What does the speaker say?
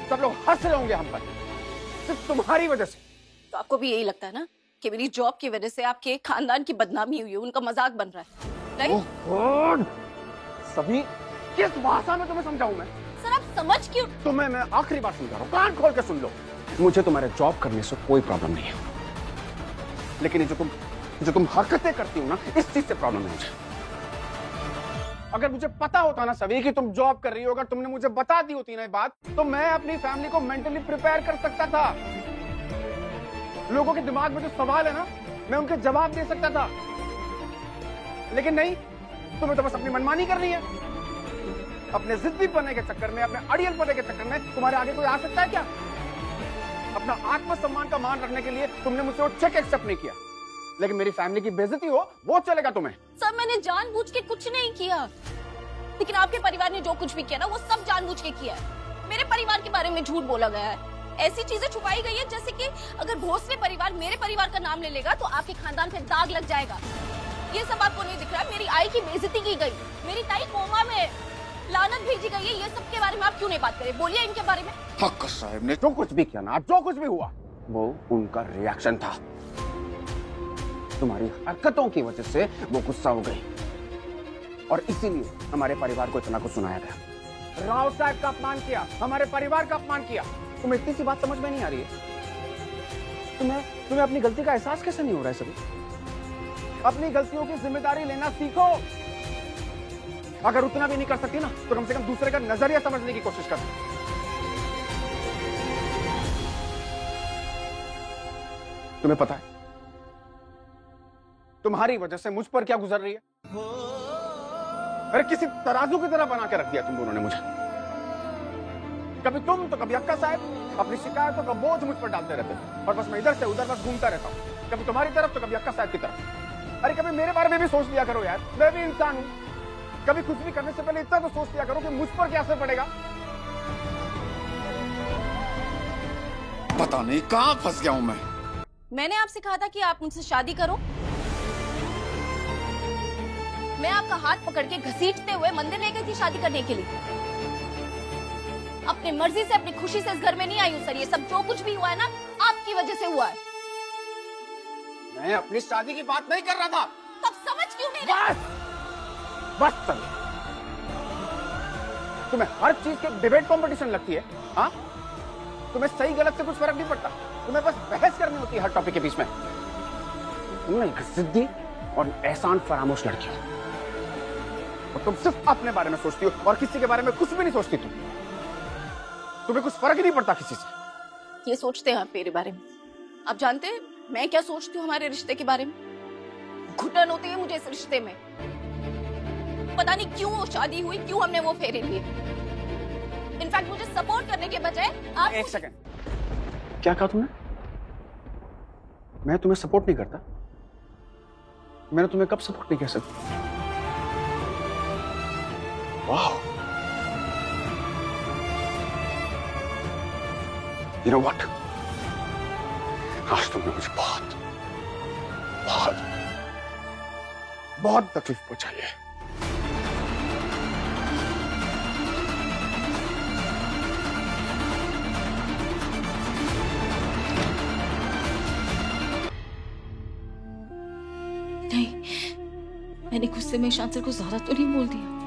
सब लोग हंस रहे होंगे हम पर, सिर्फ तुम्हारी वजह से। तो आपको भी यही लगता है ना कि मेरी जॉब की वजह से आपके खानदान की बदनामी हुई है, उनका मजाक बन रहा है, राइट? सभी, किस भाषा में तुम्हें समझाऊं मैं? सर आप समझ क्यों? तुम्हें मैं आखिरी बार समझा रहा हूं, कान खोल के सुन लो। मुझे तुम्हारे जॉब करने से कोई प्रॉब्लम नहीं है, लेकिन ये जो तुम हरकतें करती हो ना, इस चीज से प्रॉब्लम है मुझे। अगर मुझे पता होता ना सभी कि तुम जॉब कर रही हो, अगर तुमने मुझे बता दी होती ना ये बात, तो मैं अपनी फैमिली को मेंटली प्रिपेयर कर सकता था। लोगों के दिमाग में जो सवाल है ना, मैं उनके जवाब दे सकता था। लेकिन नहीं, तुम्हें तो बस अपनी मनमानी करनी है। अपने जिद्दी पने के चक्कर में, अपने अड़ियल पने के चक्कर में तुम्हारे आगे कोई आ सकता है क्या? अपना आत्मसम्मान का मान रखने के लिए तुमने मुझसे वो चेक एक्सेप्ट नहीं किया, लेकिन मेरी फैमिली की बेइज्जती हो वो चलेगा तुम्हें? सर मैंने जानबूझ के कुछ नहीं किया, लेकिन आपके परिवार ने जो कुछ भी किया ना वो सब जानबूझ के किया है। मेरे परिवार के बारे में झूठ बोला गया है, ऐसी चीजें छुपाई गई है जैसे कि अगर भोसले परिवार मेरे परिवार का नाम ले लेगा तो आपके खानदान पे दाग लग जाएगा। ये सब आपको नहीं दिख रहा? मेरी आई की बेइज्जती की गई, मेरी ताई कोमा में, लानत भेजी गई है। ये सब के बारे में आप क्यों नहीं बात करें? बोलिए इनके बारे में। हक साहब ने जो कुछ भी किया ना, जो कुछ भी हुआ, वो उनका रिएक्शन था। तुम्हारी हरकतों की वजह से वो गुस्सा हो गई और इसीलिए हमारे परिवार को इतना कुछ सुनाया गया। राव साहब का अपमान किया, हमारे परिवार का अपमान किया। तुम्हें इतनी सी बात समझ में नहीं आ रही है? तुम्हें अपनी गलती का एहसास कैसे नहीं हो रहा है सभी? अपनी गलतियों की जिम्मेदारी लेना सीखो। अगर उतना भी नहीं कर सकती ना, तो कम से कम दूसरे का नजरिया समझने की कोशिश करो। तुम्हें पता है तुम्हारी वजह से मुझ पर क्या गुजर रही है? अरे किसी तराजू की तरह बना के रख दिया तुम दोनों ने मुझे। कभी तुम तो कभी अक्का साहब अपनी शिकायतों का बोझ मुझ पर डालते रहते हैं और बस मैं इधर से उधर बस घूमता रहता हूं, कभी तुम्हारी तरफ तो कभी अक्का साहब की तरफ। अरे कभी मेरे बारे में भी सोच लिया करो यार, मैं भी इंसान हूं। कभी कुछ भी करने से पहले इतना तो सोच लिया करो कि मुझ पर क्या असर पड़ेगा। पता नहीं कहां फंस गया हूं मैं। मैंने आपसे कहा था कि आप मुझसे शादी करो। मैं आपका हाथ पकड़ के घसीटते हुए मंदिर ले गई थी शादी करने के लिए। अपनी मर्जी से, अपनी खुशी से इस घर में नहीं आई हूँ सर। ये सब जो कुछ भी हुआ है ना, आपकी वजह से हुआ है। मैं अपनी शादी की बात नहीं कर रहा था। तब समझ क्यों नहीं रहे? बस चलो। तुम्हें हर चीज की डिबेट कंपटीशन लगती है? हाँ, तुम्हें सही गलत से कुछ फर्क नहीं पड़ता। तुम्हें बस बहस करनी होती है हर टॉपिक के बीच में। तुम एक जिद्दी और एहसान फरामोश लड़की हो और तुम सिर्फ अपने बारे में सोचती हो और किसी के बारे में कुछ भी नहीं सोचती। तुम्हें कुछ फर्क ही नहीं पड़ता किसी से। ये सोचते हैं आप मेरे बारे में। आप जानते हैं मैं क्या सोचती हूँ हमारे रिश्ते के बारे में? घुटन होती है मुझे इस रिश्ते में। पता नहीं क्यों वो शादी हुई, क्यों हमने वो फेरे लिए। इनफैक्ट मुझे सपोर्ट करने के बजाय आप। एक सेकंड, क्या कहा तुमने? मैं तुम्हें सपोर्ट नहीं करता? मैंने तुम्हें कब सपोर्ट नहीं कर सकता? वाह, यू नो व्हाट, आज तुमने मुझे बहुत बहुत बहुत तकलीफ पहुंचाई है। नहीं, मैंने गुस्से में ईशान सर को ज्यादा तो नहीं बोल दिया।